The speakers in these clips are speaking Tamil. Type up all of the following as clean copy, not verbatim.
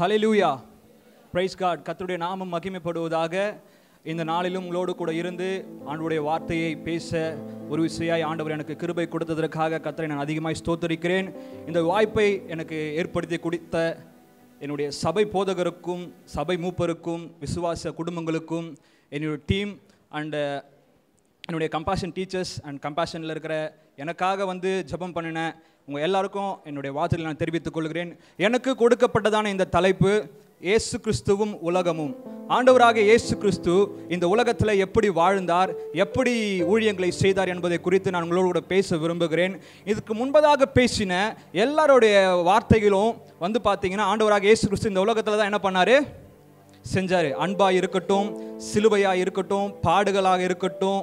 ஹல்லேலூயா, பிரைஸ் காட். கர்த்தருடைய நாமம் மகிமைப்படுவதாக. இந்த நாளிலும் உங்களோடு கூட இருந்து ஆண்டவருடைய வார்த்தையை பேச ஒரு விசையாய் ஆண்டவர் எனக்கு கிருபை கொடுத்ததற்காக கர்த்தரை நான் அதிகமாய் ஸ்தோத்திரிக்கிறேன். இந்த வாய்ப்பை எனக்கு ஏற்படுத்தி கொடுத்த என்னுடைய சபை போதகருக்கும் சபை மூப்பருக்கும் விசுவாச குடும்பங்களுக்கும் என்னுடைய டீம் அண்ட் என்னுடைய கம்பேஷன் டீச்சர்ஸ் அண்ட் கம்பேஷனில் இருக்கிற எனக்காக ஜெபம் பண்ணின உங்கள் எல்லாருக்கும் என்னுடைய வார்த்தையை நான் தெரிவித்துக் கொள்கிறேன். எனக்கு கொடுக்கப்பட்டதான இந்த தலைப்பு இயேசு கிறிஸ்துவும் உலகமும். ஆண்டவராக இயேசு கிறிஸ்து இந்த உலகத்தில் எப்படி வாழ்ந்தார், எப்படி ஊழியங்களை செய்தார் என்பதை குறித்து நான் உங்களோடு கூட பேச விரும்புகிறேன். இதுக்கு முன்பதாக பேசின எல்லாருடைய வார்த்தைகளும் பார்த்தீங்கன்னா ஆண்டவராக இயேசு கிறிஸ்து இந்த உலகத்தில் தான் என்ன பண்ணார், செஞ்சார். அன்பாக இருக்கட்டும், சிலுவையாக இருக்கட்டும், பாடுகளாக இருக்கட்டும்,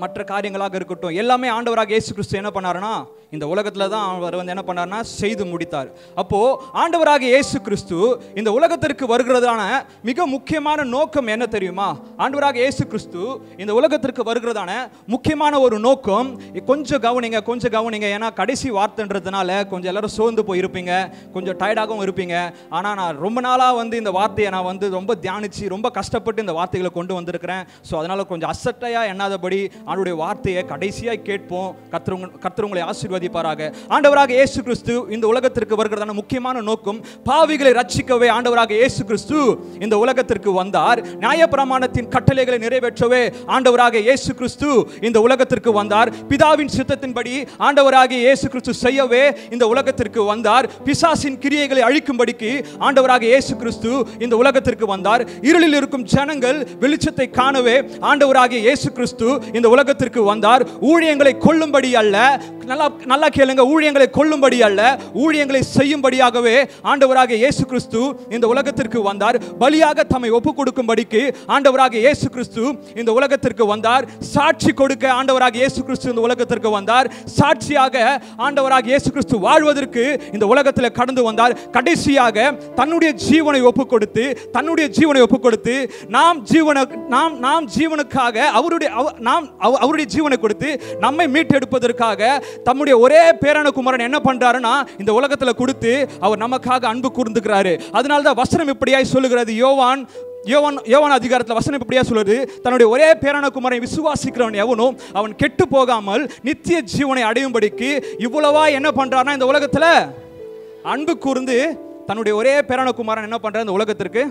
மற்ற காரியங்களாக இருக்கட்டும், எல்லாமே ஆண்டவராக இயேசு கிறிஸ்து என்ன பண்ணாருன்னா இந்த உலகத்தில் தான் அவர் என்ன பண்ணார்னா செய்து முடித்தார். அப்போது ஆண்டவராக இயேசு கிறிஸ்து இந்த உலகத்திற்கு வருகிறதான மிக முக்கியமான நோக்கம் என்ன தெரியுமா? ஆண்டவராக இயேசு கிறிஸ்து இந்த உலகத்திற்கு வருகிறதான முக்கியமான ஒரு நோக்கம், கொஞ்சம் கவனிங்க. ஏன்னா கடைசி வார்த்தைன்றதுனால கொஞ்சம் எல்லாரும் சோர்ந்து போயிருப்பீங்க, கொஞ்சம் டயர்டாகவும் இருப்பீங்க. ஆனால் நான் ரொம்ப நாளாக இந்த வார்த்தையை நான் ரொம்ப தியானித்து ரொம்ப கஷ்டப்பட்டு இந்த வார்த்தைகளை கொண்டு வந்திருக்கிறேன். ஸோ அதனால் கொஞ்சம் அசட்டையாக எண்ணாதபடி ஆண்டவருடைய வார்த்தையை கடைசியாக கேட்போம். கர்த்தர் உங்களை ஆசீர்வதிப்பாராக. ஆண்டவராக இயேசு கிறிஸ்து இந்த உலகத்திற்கு வருகிறதான முக்கியமான நோக்கம், பாவிகளை ரட்சிக்கவே ஆண்டவராக இயேசு கிறிஸ்து இந்த உலகத்திற்கு வந்தார். நியாயப்பிரமாணத்தின் கட்டளைகளை நிறைவேற்றவே ஆண்டவராக இயேசு கிறிஸ்து இந்த உலகத்திற்கு வந்தார். பிதாவின் சித்தத்தின்படி ஆண்டவராக இயேசு கிறிஸ்து செய்யவே இந்த உலகத்திற்கு வந்தார். பிசாசின் கிரியைகளை அழிக்கும்படிக்கு ஆண்டவராக இயேசு கிறிஸ்து இந்த உலகத்திற்கு வந்தார். இருளில் இருக்கும் ஜனங்கள் வெளிச்சத்தை காணவே ஆண்டவராக இயேசு கிறிஸ்து இந்த உலகத்திற்கு வந்தார். ஊழியங்களை கொல்லும்படி அல்ல, நல்லா கேளுங்க, ஊழியங்களை கொல்லும்படி அல்ல, ஊழியங்களை செய்யும்படியாகவே ஆண்டவராக இயேசு கிறிஸ்து இந்த உலகத்திற்கு வந்தார். பலியாக தம்மை ஒப்புக் கொடுக்கும்படிக்கு ஆண்டவராக இயேசு கிறிஸ்து இந்த உலகத்திற்கு வந்தார். சாட்சி கொடுக்க ஆண்டவராக இயேசு கிறிஸ்து இந்த உலகத்திற்கு வந்தார். சாட்சியாக ஆண்டவராக இயேசு கிறிஸ்து வாழ்வதற்கு இந்த உலகத்தில் கடந்து வந்தார். கடைசியாக தன்னுடைய ஜீவனை ஒப்புக் கொடுத்து நாம் ஜீவனுக்காக அவருடைய ஜீவனை கொடுத்து நம்மை மீட்டெடுப்பதற்காக தம்முடைய ஒரே பேரான குமாரன் என்ன பண்றாருன்னா இந்த உலகத்தில் கொடுத்து அவர் நமக்காக அன்பு கூர்ந்துக்கிறாரு. அதனால தான் வசனம் இப்படியாய் சொல்லுகிறது. யோவான் அதிகாரத்தில் வசனம் இப்படியா சொல்லுது, தன்னுடைய ஒரே பேரான குமாரனை விசுவாசிக்கிறவன் எவனோ அவன் கெட்டு போகாமல் நித்திய ஜீவனை அடையும்படிக்கு இவ்வளவா என்ன பண்றாருன்னா இந்த உலகத்தில் அன்பு கூர்ந்து தன்னுடைய ஒரே பேரான குமாரன் என்ன பண்றாரு இந்த உலகத்திற்கு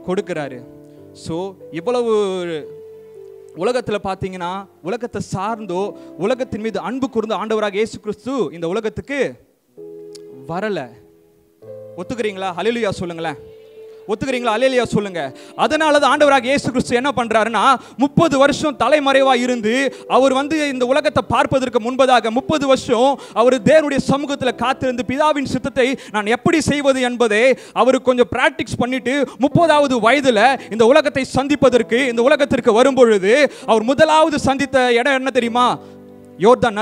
கொடுக்கிறாரு. ஸோ இவ்வளவு உலகத்தில் பார்த்தீங்கன்னா உலகத்தை சார்ந்தோ உலகத்தின் மீது அன்பு கூர்ந்து ஆண்டவராக இயேசு கிறிஸ்து இந்த உலகத்துக்கு வரல. ஒத்துக்கிறீங்களா? ஹல்லேலூயா சொல்லுங்களேன். ஒத்துக்கிறீங்களா? அல்லேலூயா சொல்லுங்க. அதனால தான் ஆண்டவராக இயேசு கிறிஸ்து என்ன பண்றாருன்னா 30 வருஷம் தலைமறைவா இருந்து அவர் இந்த உலகத்தை பார்ப்பதற்கு முன்பதாக 30 வருஷம் அவர் தேவனுடைய சமூகத்தில் காத்திருந்து பிதாவின் சித்தத்தை நான் எப்படி செய்வது என்பதை அவர் கொஞ்சம் பிராக்டிஸ் பண்ணிட்டு 30வது வயதுல இந்த உலகத்தை சந்திப்பதற்கு இந்த உலகத்திற்கு வரும்பொழுது அவர் முதலாவது சந்தித்த இடம் என்ன தெரியுமா? யோர்தான்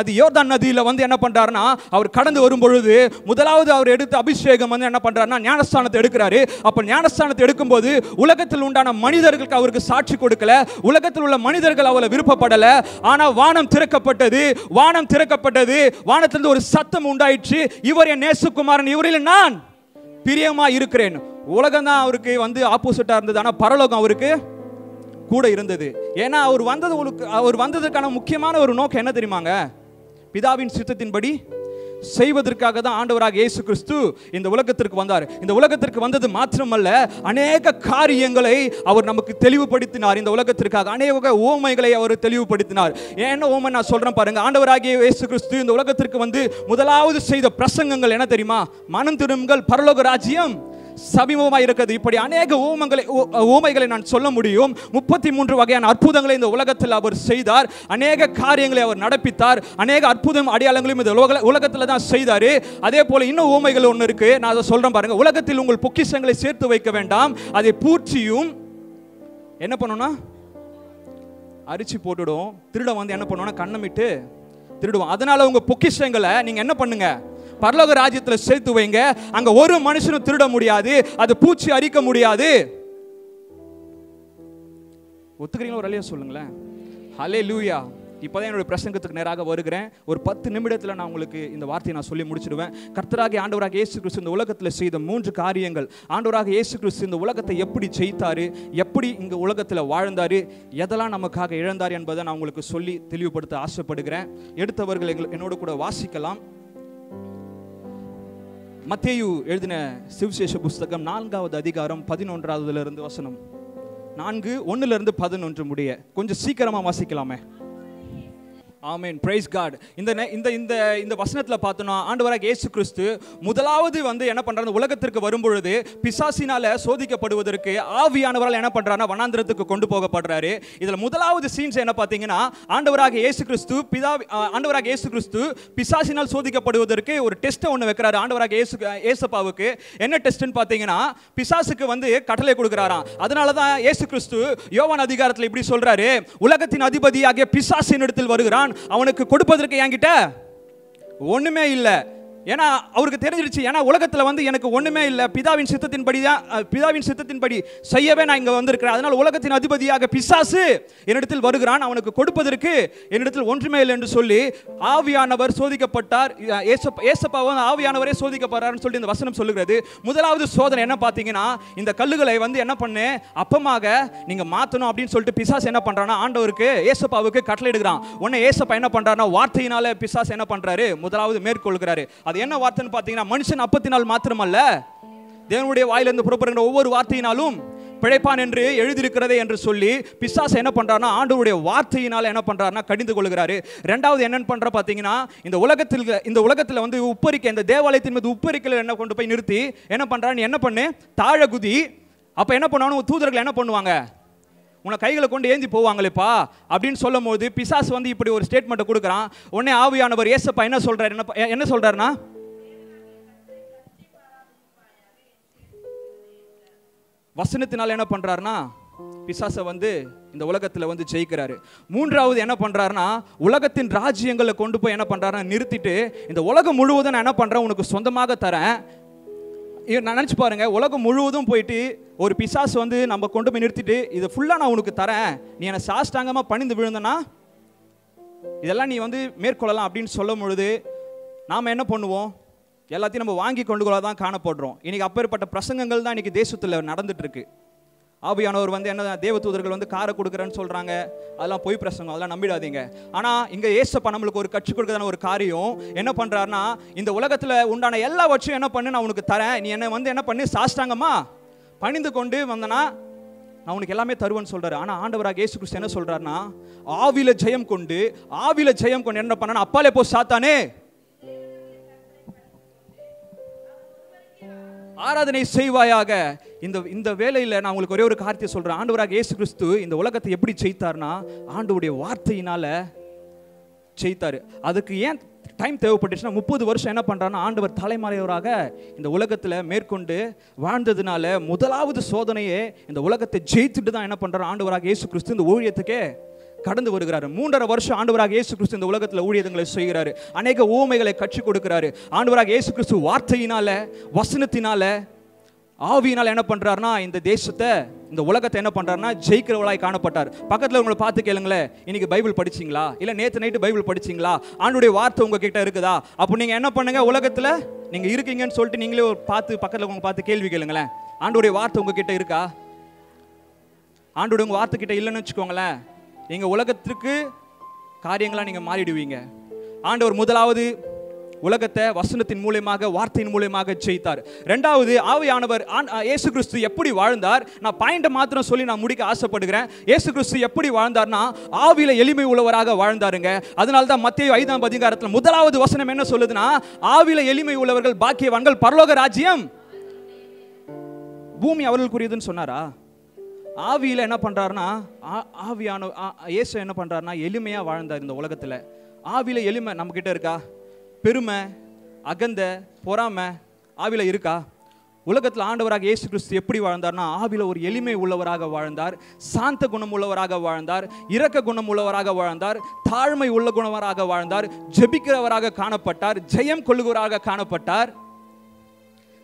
நதியில் என்ன பண்றாருன்னா அவர் கடந்து வரும் பொழுது முதலாவது அவர் எடுத்த அபிஷேகம் என்ன பண்றாருன்னா ஞானஸ்தானத்தை எடுக்கிறாரு. அப்ப ஞானஸ்தானத்தை எடுக்கும்போது உலகத்தில் உண்டான மனிதர்களுக்கு அவருக்கு சாட்சி கொடுக்கல, உலகத்தில் உள்ள மனிதர்கள் அவரை விருப்பப்படல. ஆனா வானம் திறக்கப்பட்டது. வானத்திலிருந்து ஒரு சத்தம் உண்டாயிற்று, இவர் என் நேசகுமாரன், இவரில் நான் பிரியமா இருக்கிறேன். உலகம் தான் அவருக்கு ஆப்போசிட்டா இருந்தது, ஆனா பரலோகம் அவருக்கு கூட இருந்தது. ஏன்னா அவர் வந்ததற்கான முக்கியமான ஒரு நோக்கம் என்ன தெரியுமாங்க? பிதாவின் சித்தத்தின்படி செய்வதற்காக தான் ஆண்டவராக இயேசு கிறிஸ்து இந்த உலகத்திற்கு வந்தார். இந்த உலகத்திற்கு வந்தது மாத்திரமல்ல, அநேக காரியங்களை அவர் நமக்கு தெளிவுபடுத்தினார். இந்த உலகத்திற்காக அநேக ஓமைகளை அவர் தெளிவுபடுத்தினார். என்ன ஓமை நான் சொல்றேன் பாருங்க. ஆண்டவராகிய இயேசு கிறிஸ்து இந்த உலகத்திற்கு முதலாவது செய்த பிரசங்கங்கள் என்ன தெரியுமா? மனம் திரும்புங்கள், பரலோக ராஜ்யம் சமீபமாக இருக்கிறது. இப்படி அநேக ஓமைகளை நான் சொல்ல முடியும். 33 வகையான அற்புதங்களை இந்த உலகத்தில் அவர் செய்தார். அநேக காரியங்களை அவர் நடப்பித்தார். அநேக அற்புதம் அடையாளங்களையும் இந்த உலகத்தில் தான் செய்தார். அதே போல இன்னும் ஓமைகள் ஒன்று இருக்கு, நான் அதை சொல்றேன் பாருங்க. உலகத்தில் உங்கள் பொக்கிஷங்களை சேர்த்து வைக்க வேண்டாம், அதை பூர்த்தியும் என்ன பண்ணணும்னா அரிச்சு போட்டுடும். திருட என்ன பண்ணுவோம்னா கண்ணமிட்டு திருடுவோம். அதனால உங்க பொக்கிஷங்களை நீங்க என்ன பண்ணுங்க, பரலோக ராஜ்யத்தில் சேர்த்து வைங்க. அங்க ஒரு மனுஷனும் திருட முடியாது, அது பூச்சி அரிக்க முடியாது. ஒத்துக்கிறீங்களா? ஒரு அல்லேலூயா சொல்லுங்களேன். ஹல்லேலூயா. இப்போதான் என்னுடைய பிரசங்கத்துக்கு நேராக வருகிறேன். ஒரு 10 நிமிடத்தில் நான் உங்களுக்கு இந்த வார்த்தையை நான் சொல்லி முடிச்சிடுவேன். கர்த்தராகிய ஆண்டவராக இயேசு கிறிஸ்து இந்த உலகத்தில் செய்த 3 காரியங்கள், ஆண்டவராக இயேசு கிறிஸ்து இந்த உலகத்தை எப்படி ஜெயித்தாரு, எப்படி இங்கே உலகத்தில் வாழ்ந்தாரு, எதெல்லாம் நமக்காக இழந்தார் என்பதை நான் உங்களுக்கு சொல்லி தெளிவுபடுத்த ஆசைப்படுகிறேன். எடுத்தவர்கள் என்னோடு கூட வாசிக்கலாம். மத்தேயு எழுதின சுவிசேஷ புஸ்தகம் 4வது அதிகாரம் 11வது வசனம். 4:1-11 முடிய கொஞ்சம் சீக்கிரமா வாசிக்கலாமே. ஆமென், பிரைஸ் காட். இந்த வசனத்துல பார்த்தோம்னா ஆண்டவராக இயேசு கிறிஸ்து முதலாவது என்ன பண்றாரு, உலகத்திற்கு வரும்பொழுது பிசாசினால சோதிக்கப்படுவதற்கு ஆவியானவரால் என்ன பண்றாருன்னா வனாந்திரத்துக்கு கொண்டு போகப்படுறாரு. இதுல முதலாவது சீன்ஸ் என்ன பார்த்தீங்கன்னா, ஆண்டவராக இயேசு கிறிஸ்து பிசாசினால் சோதிக்கப்படுவதற்கு ஒரு டெஸ்ட் ஒன்று வைக்கிறாரு ஆண்டவராக ஏசப்பாவுக்கு. என்ன டெஸ்ட்னு பார்த்தீங்கன்னா, பிசாசுக்கு கட்டளை கொடுக்கிறாராம். அதனாலதான் இயேசு கிறிஸ்து யோவான் அதிகாரத்தில் இப்படி சொல்றாரு, உலகத்தின் அதிபதியாகிய பிசாசின் இடத்தில் வருகிறான், அவனுக்கு கொடுப்பதற்கு என்கிட்ட ஒண்ணுமே இல்லை. ஏன்னா அவருக்கு தெரிஞ்சிருச்சு, ஏன்னா உலகத்தில் எனக்கு ஒண்ணுமே இல்லை, பிதாவின் சித்தத்தின்படி செய்யவே நான் இங்க வந்திருக்கிறேன். அதனால உலகத்தின் அதிபதியாக பிசாசு என்னிடத்தில் வருகிறான், அவனுக்கு கொடுப்பதற்கு என்னிடத்தில் ஒன்றுமே இல்லை என்று சொல்லி ஆவியானவர் சோதிக்கப்பட்டார். ஏசப்பாவும் ஆவியானவரே சோதிக்கப்படுறாருன்னு சொல்லி இந்த வசனம் சொல்லுகிறது. முதலாவது சோதனை என்ன பார்த்தீங்கன்னா, இந்த கல்லுகளை என்ன பண்ணு அப்பமாக நீங்க மாத்தணும் அப்படின்னு சொல்லிட்டு பிசாசு என்ன பண்றானா ஆண்டவருக்கு ஏசப்பாவுக்கு கட்டளை இடுகிறான். உடனே ஏசப்பா என்ன பண்றாருன்னா வார்த்தையினால பிசாசு என்ன பண்றாரு, முதலாவது மேற்கொள்கிறாரு. அது என்ன வார்த்தைன்னு பார்த்தீங்கன்னா, மனுஷன் அப்பத்தினால் மாத்திரமல்ல, தேவனுடைய வாயிலிருந்து புறப்படுகிற ஒவ்வொரு வார்த்தையினாலும் பிழைப்பான் என்று எழுதியிருக்கிறதே என்று சொல்லி பிசாசு என்ன பண்றாருன்னா ஆண்டவருடைய வார்த்தையினால என்ன பண்றாருன்னா கடிந்து கொள்கிறாரு. ரெண்டாவது என்னன்னு பண்ற பார்த்தீங்கன்னா, இந்த உலகத்தில் உப்பரிக்கை, இந்த தேவாலயத்தின் மீது உப்பரிக்கையில் என்ன கொண்டு போய் நிறுத்தி என்ன பண்றாரு, என்ன பண்ணு தாழகுதி. அப்ப என்ன பண்ணுவாங்க தூதர்கள், என்ன பண்ணுவாங்க, உன்னை கைகளை கொண்டு ஏந்தி போவாங்களேப்பா அப்படின்னு சொல்லும் போது பிசாசு இப்படி ஒரு ஸ்டேட்மெண்ட் கொடுக்குறான். உடனே ஆவியானவர் ஏசப்பா என்ன சொல்றாருன்னா, வசனத்தினால என்ன பண்றாருன்னா பிசாசை இந்த உலகத்தில் ஜெயிக்கிறாரு. மூன்றாவது என்ன பண்றாருன்னா, உலகத்தின் ராஜ்யங்களை கொண்டு போய் என்ன பண்றாருன்னா நிறுத்திட்டு, இந்த உலகம் முழுவதும் நான் என்ன பண்றேன் உனக்கு சொந்தமாக தரேன். நினைச்சு பாருங்க, உலகம் முழுவதும் போயிட்டு ஒரு பிசாசு நம்ம கொண்டு போய் நிறுத்திட்டு, இதை ஃபுல்லா நான் உனக்கு தரேன், நீ என்னை சாஷ்டாங்கமா பணிந்து விழுந்தனா இதெல்லாம் நீ மேற்கொள்ளலாம் அப்படின்னு சொல்லும் பொழுது நாம என்ன பண்ணுவோம், எல்லாத்தையும் நம்ம வாங்கி கொண்டு கொள்ளதான் காணப்படுறோம். இன்னைக்கு அப்பேற்பட்ட பிரசங்கங்கள் தான் இன்னைக்கு தேசத்துல நடந்துட்டு இருக்கு. ஆவியானவர் என்ன தேவதூதர்கள் காரை கொடுக்குறேன்னு சொல்றாங்க, அதெல்லாம் பொய் பிரசங்கம், அதெல்லாம் நம்பிடாதீங்க. ஆனா இங்க ஏசப்பா நம்மளுக்கு ஒரு கற்றுக் கொடுக்கறதான ஒரு காரியம் என்ன பண்றாருன்னா, இந்த உலகத்துல உண்டான எல்லாவற்றையும் என்ன பண்ணு நான் உனக்கு தரேன், நீ என்ன என்ன பண்ணு சாஷ்டாங்கமா பணிந்து கொண்டு வந்தனா நான் உனக்கு எல்லாமே தருவேன்னு சொல்றாரு. ஆனா ஆண்டவராக இயேசு கிறிஸ்து என்ன சொல்றாருன்னா, ஆவில ஜெயம் கொண்டு என்ன பண்ணா அப்பாலே போ சாத்தானே, ஆராதனை செய்வாயாக. இந்த வேளையில நான் உங்களுக்கு ஒரே ஒரு காரியத்தை சொல்றேன். ஆண்டவராக இயேசு கிறிஸ்து இந்த உலகத்தை எப்படி ஜெயித்தார்னா ஆண்டவருடைய வார்த்தையினால ஜெயித்தாரு. அதுக்கு ஏன் டைம் தேவைப்பட்டுச்சுன்னா 30 வருஷம் என்ன பண்றாருன்னா ஆண்டவர் தலைமறைவராக இந்த உலகத்துல மேற்கொண்டு வாழ்ந்ததுனால முதலாவது சோதனையே இந்த உலகத்தை ஜெயித்துட்டு தான் என்ன பண்றாரு ஆண்டவராக இயேசு கிறிஸ்து இந்த ஊழியத்துக்கே கடந்து வருகிறாரு. 3.5 வருஷம் ஆண்டவராக இயேசு கிறிஸ்து இந்த உலகத்தில் ஊழியங்களை செய்கிறாரு. அநேக ஊமைகளை கற்றுக் கொடுக்கிறாரு. ஆண்டவராக இயேசு கிறிஸ்து வார்த்தையினால, வசனத்தினால, ஆவியினால என்ன பண்றாருன்னா இந்த தேசத்தை, இந்த உலகத்தை என்ன பண்றாருன்னா ஜெயிக்கிறவளாய் காணப்பட்டார். பக்கத்துல உங்களை பார்த்து கேளுங்களேன், இன்னைக்கு பைபிள் படிச்சீங்களா, இல்ல நேத்து நைட்டு பைபிள் படிச்சீங்களா, ஆண்டவருடைய வார்த்தை உங்ககிட்ட இருக்குதா? அப்போ நீங்க என்ன பண்ணுங்க, உலகத்துல நீங்க இருக்கீங்கன்னு சொல்லிட்டு நீங்களே பக்கத்துல உங்க பார்த்து கேள்வி கேளுங்களேன், ஆண்டவருடைய வார்த்தை உங்ககிட்ட இருக்கா? ஆண்டவருடைய உங்க வார்த்தை கிட்ட இல்லைன்னு வச்சுக்கோங்களேன், நீங்க உலகத்திற்கு காரியங்களா நீங்க மாறிடுவீங்க. ஆண்டவர் முதலாவது உலகத்தை வசனத்தின் மூலமாக, வார்த்தையின் மூலமாக ஜெயித்தார். இரண்டாவது ஆவியானவர் இயேசு கிறிஸ்து எப்படி வாழ்ந்தார், நான் பாயிண்ட் மாத்திரம் சொல்லி நான் முடிக்க ஆசைப்படுகிறேன். இயேசு கிறிஸ்து எப்படி வாழ்ந்தார்னா ஆவியில எளிமை உள்ளவராக வாழ்ந்தாருங்க. அதனால தான் மத்தேயு 5ஆம் அதிகாரத்தில் முதலாவது வசனம் என்ன சொல்லுதுன்னா, ஆவியில எளிமை உள்ளவர்கள் பாக்கியவான்கள், பரலோக ராஜ்யம் பூமி அவர்களுக்குரியதுன்னு சொன்னாரா? ஆவியில என்ன பண்றாருன்னா இயேசு என்ன பண்றாருன்னா எளிமையா வாழ்ந்தார் இந்த உலகத்துல. ஆவியில எளிமை நம்ம கிட்ட இருக்கா? பெருமை, அகந்த, பொறாமை ஆவியில இருக்கா? உலகத்தில் ஆண்டவராக இயேசு கிறிஸ்து எப்படி வாழ்ந்தார்னா ஆவியில ஒரு எளிமை உள்ளவராக வாழ்ந்தார், சாந்த குணம் உள்ளவராக வாழ்ந்தார், இரக்க குணம் உள்ளவராக வாழ்ந்தார், தாழ்மை உள்ள குணவராக வாழ்ந்தார், ஜெபிக்கிறவராக காணப்பட்டார், ஜெயம் கொள்ளுகிறவராக காணப்பட்டார்,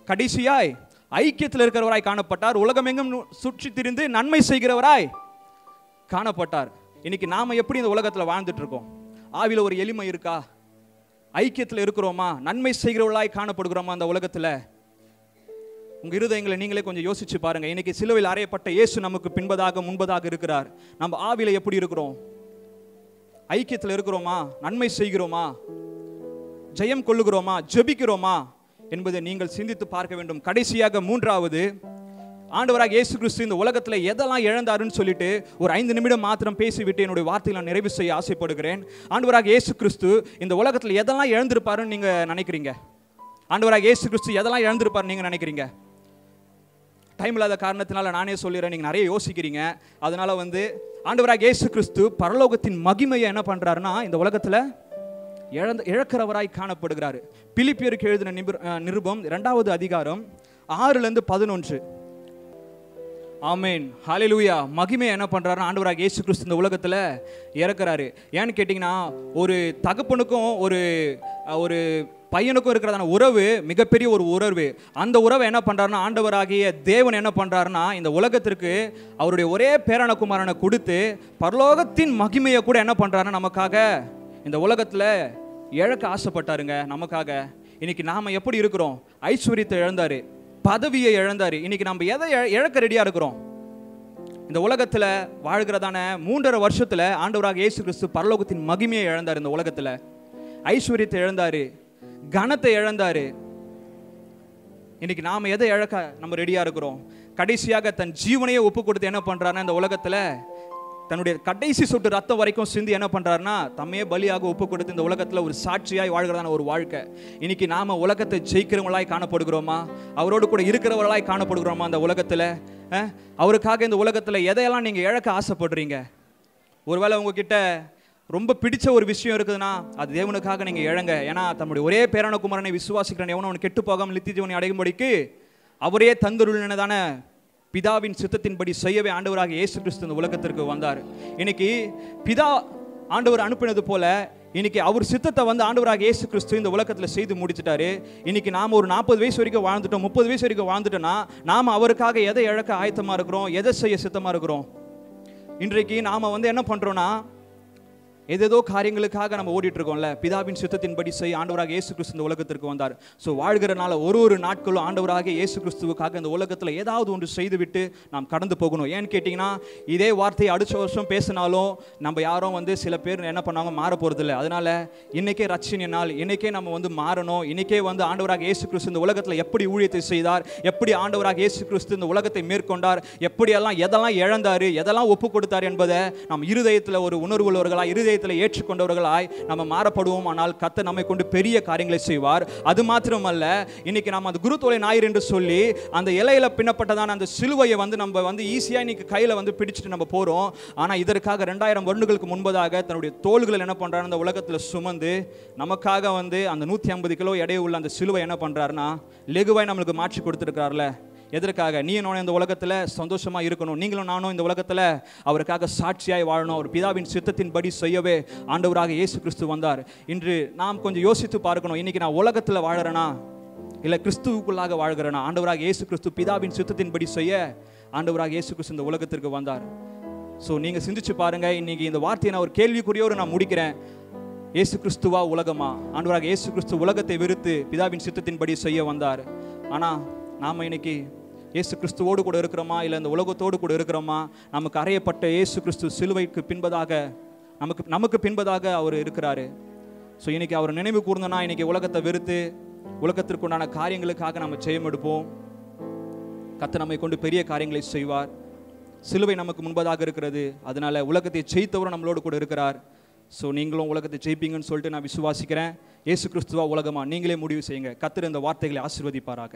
கடைசியாய் ஐக்கியத்தில் இருக்கிறவராய் காணப்பட்டார், உலகம் எங்கும் சுற்றி திரிந்து நன்மை செய்கிறவராய் காணப்பட்டார். இன்னைக்கு நாம் எப்படி இந்த உலகத்தில் வாழ்ந்துட்டு இருக்கோம்? ஆவியில் ஒரு எளிமை இருக்கா? ஐக்கியத்தில் இருக்கிறோமா? நன்மை செய்கிறவர்களாய் காணப்படுகிறோமா அந்த உலகத்தில்? உங்கள் இருதயங்களை நீங்களே கொஞ்சம் யோசிச்சு பாருங்கள். இன்னைக்கு சிலுவையில் அறையப்பட்ட இயேசு நமக்கு பின்பதாக முன்பதாக இருக்கிறார். நம்ம ஆவியில் எப்படி இருக்கிறோம்? ஐக்கியத்தில் இருக்கிறோமா? நன்மை செய்கிறோமா? ஜெயம் கொள்ளுகிறோமா? ஜெபிக்கிறோமா என்பதை நீங்கள் சிந்தித்து பார்க்க வேண்டும். கடைசியாக மூன்றாவது, ஆண்டவராக இயேசு கிறிஸ்து இந்த உலகத்தில் எதெல்லாம் இழந்தாருன்னு சொல்லிட்டு ஒரு 5 நிமிடம் மாத்திரம் பேசிவிட்டு என்னுடைய வார்த்தையை நான் நிறைவு செய்ய ஆசைப்படுகிறேன். ஆண்டவராக இயேசு கிறிஸ்து இந்த உலகத்தில் எதெல்லாம் இழந்திருப்பாருன்னு நீங்கள் நினைக்கிறீங்க? ஆண்டவராக இயேசு கிறிஸ்து எதெல்லாம் இழந்திருப்பாருன்னு நீங்கள் நினைக்கிறீங்க? டைம் இல்லாத காரணத்தினால நானே சொல்லிடுறேன், நீங்கள் நிறைய யோசிக்கிறீங்க. அதனால ஆண்டவராக இயேசு கிறிஸ்து பரலோகத்தின் மகிமையை என்ன பண்ணுறாருன்னா இந்த உலகத்தில் இழக்கிறவராய் காணப்படுகிறார். பிலிப்பியருக்கு எழுதின நிருபம் 2வது அதிகாரம் 6-11. ஆமேன், ஹல்லேலூயா. மகிமை என்ன பண்றாருன்னா ஆண்டவராக இயேசு கிறிஸ்து இந்த உலகத்தில் இறக்குறாரு. ஏன்னு கேட்டிங்கன்னா, ஒரு தகப்பனுக்கும் ஒரு பையனுக்கும் இருக்கிறதான உறவு மிகப்பெரிய ஒரு உறவு. அந்த உறவை என்ன பண்ணுறாருன்னா ஆண்டவராகிய தேவன் என்ன பண்ணுறாருன்னா இந்த உலகத்திற்கு அவருடைய ஒரே பேரானகுமாரனை கொடுத்து பரலோகத்தின் மகிமையை கூட என்ன பண்ணுறாருன்னா நமக்காக இந்த உலகத்தில் இழக்க ஆசைப்பட்டாருங்க நமக்காக. இன்னைக்கு நாம் எப்படி இருக்கிறோம்? ஐஸ்வர்யத்தை இழந்தார், பதவியை இழந்தார். இன்னைக்கு நம்ம எதை இழக்க ரெடியாக இருக்கிறோம்? இந்த உலகத்தில் வாழ்கிறதான 3.5 வருஷத்தில் ஆண்டவராக இயேசு கிறிஸ்து பரலோகத்தின் மகிமையை இழந்தார். இந்த உலகத்தில் ஐஸ்வர்யத்தை இழந்தார், கனத்தை இழந்தாரு. இன்னைக்கு நாம எதை இழக்க நம்ம ரெடியா இருக்கிறோம்? கடைசியாக தன் ஜீவனையே ஒப்பு கொடுத்து என்ன பண்றாருன்னா இந்த உலகத்துல தன்னுடைய கடைசி சொட்டு ரத்தம் வரைக்கும் சிந்தி என்ன பண்றாருன்னா தம்மையே பலியாக ஒப்பு கொடுத்து இந்த உலகத்துல ஒரு சாட்சியாய் வாழ்கிறதான ஒரு வாழ்க்கை. இன்னைக்கு நாம உலகத்தை ஜெயிக்கிறவங்களாய் காணப்படுகிறோமா? அவரோடு கூட இருக்கிறவர்களாய் காணப்படுகிறோமா? அந்த உலகத்துல அவருக்காக இந்த உலகத்துல எதையெல்லாம் நீங்க இழக்க ஆசைப்படுறீங்க? ஒருவேளை உங்ககிட்ட ரொம்ப பிடிச்ச ஒரு விஷயம் இருக்குதுன்னா அது தேவனுக்காக நீங்க இழங்க. ஏன்னா தம்முடைய ஒரே பேரான குமாரனை விசுவாசிக்கிறேன் எவனோ அவன் கெட்டு போகாமல் நித்திய ஜீவனை அடையும்படிக்கு அவரே தந்தருளினதான பிதாவின் சித்தத்தின்படி செய்யவே ஆண்டவராக இயேசு கிறிஸ்து இந்த உலகத்திற்கு வந்தார். இன்னைக்கு பிதா ஆண்டவர் அனுப்பினது போல இன்னைக்கு அவர் சித்தத்தை ஆண்டவராக இயேசு கிறிஸ்து இந்த உலகத்தில் செய்து முடிச்சிட்டாரு. இன்னைக்கு நாம ஒரு 40 வயசு வரைக்கும் வாழ்ந்துட்டோம், 30 வயசு வரைக்கும் வாழ்ந்துட்டோம்னா நாம அவருக்காக எதை இழக்க ஆயத்தமா இருக்கிறோம்? எதை செய்ய சித்தமா இருக்கிறோம்? இன்றைக்கு நாம என்ன பண்றோம்னா ஏதேதோ காரியங்களுக்காக நம்ம ஓடிட்டு இருக்கோம்ல. பிதாவின் சித்தத்தின்படி செய்ய ஆண்டவராக இயேசு கிறிஸ்து இந்த உலகத்திற்கு வந்தார். ஸோ வாழ்கிறனால ஒரு நாட்களும் ஆண்டவராக இயேசு கிறிஸ்துவுக்காக இந்த உலகத்தில் ஏதாவது ஒன்று செய்துவிட்டு நாம் கடந்து போகணும். ஏன்னு கேட்டிங்கன்னா இதே வார்த்தையை அடுத்த வருஷம் பேசினாலும் நம்ம யாரும் சில பேர் என்ன பண்ணாங்க மாற போகிறதில்ல. அதனால இன்னைக்கே ரட்சணிய நாள், இன்னைக்கே நம்ம மாறணும். இன்னைக்கே ஆண்டவராக இயேசு கிறிஸ்து இந்த உலகத்தில் எப்படி ஊழியத்தை செய்தார், எப்படி ஆண்டவராக இயேசு கிறிஸ்து இந்த உலகத்தை மேற்கொண்டார், எப்படியெல்லாம் எதெல்லாம் இழந்தார், எதெல்லாம் ஒப்பு கொடுத்தார் என்பதை நம் இருதயத்தில் ஒரு உணர்வுள்ளவர்களாக ஏற்றுக்கொண்டவர்களாய் நம்ம மாறப்படுவோம். ஆனால் கர்த்தர் நம்மை கொண்டு பெரிய காரியங்களை செய்வார். அது மாத்திரமல்ல, இன்னைக்கு நம்ம அந்த குருத்தோலை ஞாயிறு என்று சொல்லி அந்த இலையில பின்னப்பட்டதான அந்த சிலுவையை நம்ம ஈஸியா இன்னைக்கு கையில பிடிச்சிட்டு நம்ம போறோம். ஆனா இதற்காக 2000 வருடங்களுக்கு முன்பதாக தன்னுடைய தோள்கள் என்ன பண்றாரு அந்த உலகத்துல சுமந்து நமக்காக அந்த 150 கிலோ எடை உள்ள அந்த சிலுவை என்ன பண்றாருன்னா லெகுவாய் நம்மளுக்கு மாற்றி கொடுத்துருக்காருல. எதற்காக? நீ நானும் இந்த உலகத்தில் சந்தோஷமா இருக்கணும், நீங்களும் நானும் இந்த உலகத்தில் அவருக்காக சாட்சியாய் வாழணும். அவர் பிதாவின் சித்தத்தின்படி செய்யவே ஆண்டவராக இயேசு கிறிஸ்து வந்தார். இன்று நாம் கொஞ்சம் யோசித்து பார்க்கணும், இன்னைக்கு நான் உலகத்தில் வாழறேனா இல்லை கிறிஸ்துவுக்குள்ளாக வாழ்கிறேனா? ஆண்டவராக இயேசு கிறிஸ்து பிதாவின் சித்தத்தின்படி செய்ய ஆண்டவராக இயேசு கிறிஸ்து இந்த உலகத்திற்கு வந்தார். ஸோ நீங்கள் சிந்திச்சு பாருங்க. இன்னைக்கு இந்த வார்த்தையை நான் ஒரு கேள்விக்குறியோடு நான் முடிக்கிறேன். இயேசு கிறிஸ்துவா உலகமா? ஆண்டவராக இயேசு கிறிஸ்து உலகத்தை வெறுத்து பிதாவின் சித்தத்தின்படி செய்ய வந்தார். ஆனால் நாம் இன்னைக்கு இயேசு கிறிஸ்துவோடு கூட இருக்கிறோமா இல்லை இந்த உலகத்தோடு கூட இருக்கிறோமா? நமக்கு அறையப்பட்ட இயேசு கிறிஸ்து சிலுவைக்கு பின்பதாக நமக்கு பின்பதாக அவர் இருக்கிறாரு. ஸோ இன்னைக்கு அவர் நினைவு கூர்ந்தனா இன்னைக்கு உலகத்தை வெறுத்து உலகத்திற்குண்டான காரியங்களுக்காக நம்ம ஜெயம் எடுப்போம். கர்த்தர் நம்மை கொண்டு பெரிய காரியங்களை செய்வார். சிலுவை நமக்கு முன்பதாக இருக்கிறது. அதனால உலகத்தை ஜெயித்தவரும் நம்மளோடு கூட இருக்கிறார். ஸோ நீங்களும் உலகத்தை ஜெயிப்பீங்கன்னு சொல்லிட்டு நான் விசுவாசிக்கிறேன். இயேசு கிறிஸ்துவா உலகமா? நீங்களே முடிவு செய்யுங்க. கர்த்தர் இந்த வார்த்தைகளை ஆசீர்வதிப்பாராக.